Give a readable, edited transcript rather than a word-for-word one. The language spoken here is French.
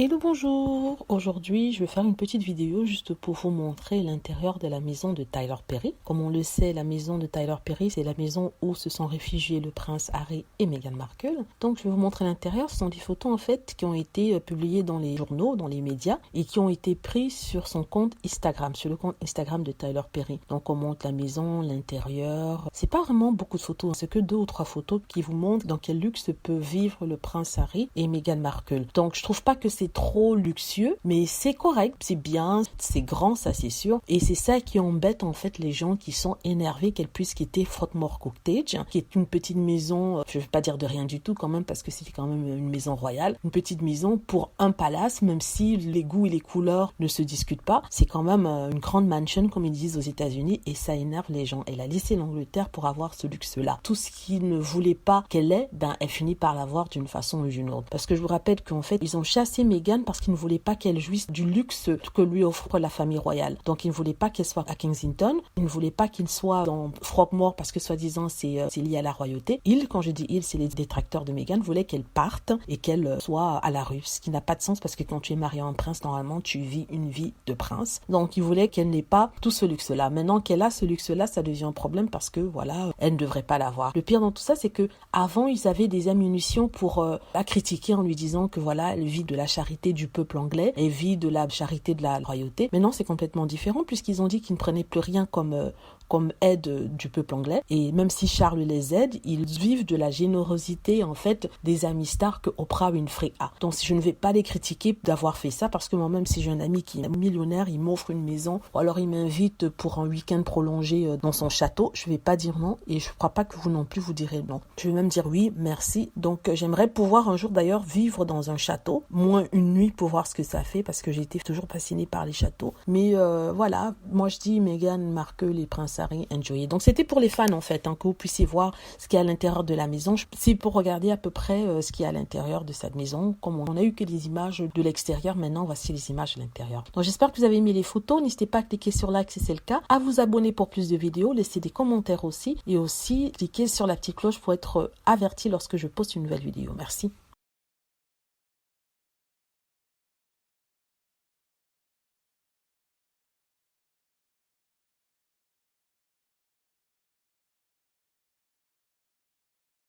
Hello, bonjour! Aujourd'hui, je vais faire une petite vidéo juste pour vous montrer l'intérieur de la maison de Tyler Perry. Comme on le sait, la maison de Tyler Perry, c'est la maison où se sont réfugiés le prince Harry et Meghan Markle. Donc, je vais vous montrer l'intérieur. Ce sont des photos, en fait, qui ont été publiées dans les journaux, dans les médias, et qui ont été prises sur son compte Instagram, sur le compte Instagram de Tyler Perry. Donc, on montre la maison, l'intérieur. C'est pas vraiment beaucoup de photos, c'est que 2 ou 3 photos qui vous montrent dans quel luxe peut vivre le prince Harry et Meghan Markle. Donc, je trouve pas que c'est trop luxueux, mais c'est correct, c'est bien, c'est grand, ça c'est sûr. Et c'est ça qui embête en fait les gens qui sont énervés qu'elle puisse quitter Frogmore Cottage, qui est une petite maison, je ne vais pas dire de rien du tout quand même, parce que c'est quand même une maison royale, une petite maison pour un palace, même si les goûts et les couleurs ne se discutent pas. C'est quand même une grande mansion, comme ils disent aux États-Unis, et ça énerve les gens. Elle a laissé l'Angleterre pour avoir ce luxe-là. Tout ce qu'ils ne voulaient pas qu'elle ait, elle finit par l'avoir d'une façon ou d'une autre. Parce que je vous rappelle qu'en fait, ils ont chassé Meghan parce qu'ils ne voulaient pas qu'elle jouisse du luxe que lui offre la famille royale. Donc, ils ne voulaient pas qu'elle soit à Kensington. Ils ne voulaient pas qu'il soit dans Frogmore parce que soi-disant, c'est lié à la royauté. Quand je dis c'est les détracteurs de Meghan, voulaient qu'elle parte et qu'elle soit à la rue. Ce qui n'a pas de sens parce que quand tu es marié à un prince, normalement, tu vis une vie de prince. Donc, ils voulaient qu'elle n'ait pas tout ce luxe-là. Maintenant qu'elle a ce luxe-là, ça devient un problème parce que, voilà, elle ne devrait pas l'avoir. Le pire dans tout ça, c'est que avant, ils avaient des ammunitions pour la critiquer en lui disant que, voilà, elle vit de la charité du peuple anglais et vit de la charité de la royauté. Maintenant, c'est complètement différent puisqu'ils ont dit qu'ils ne prenaient plus rien comme aide du peuple anglais. Et même si Charles les aide, ils vivent de la générosité, en fait, des amis stars que Oprah Winfrey a. Donc, je ne vais pas les critiquer d'avoir fait ça parce que moi-même, si j'ai un ami qui est millionnaire, il m'offre une maison ou alors il m'invite pour un week-end prolongé dans son château, je vais pas dire non et je crois pas que vous non plus vous direz non. Je vais même dire oui, merci. Donc, j'aimerais pouvoir un jour d'ailleurs vivre dans un château, moins une nuit pour voir ce que ça fait parce que j'ai été toujours fascinée par les châteaux. Mais voilà, moi je dis Meghan Markle et Prince Harry, enjoy. Donc c'était pour les fans en fait, que vous puissiez voir ce qu'il y a à l'intérieur de la maison. C'est pour regarder à peu près ce qu'il y a à l'intérieur de cette maison. Comme on a eu que des images de l'extérieur, maintenant voici les images de l'intérieur. Donc j'espère que vous avez aimé les photos. N'hésitez pas à cliquer sur like si c'est le cas, à vous abonner pour plus de vidéos, laisser des commentaires aussi et aussi cliquer sur la petite cloche pour être averti lorsque je poste une nouvelle vidéo. Merci.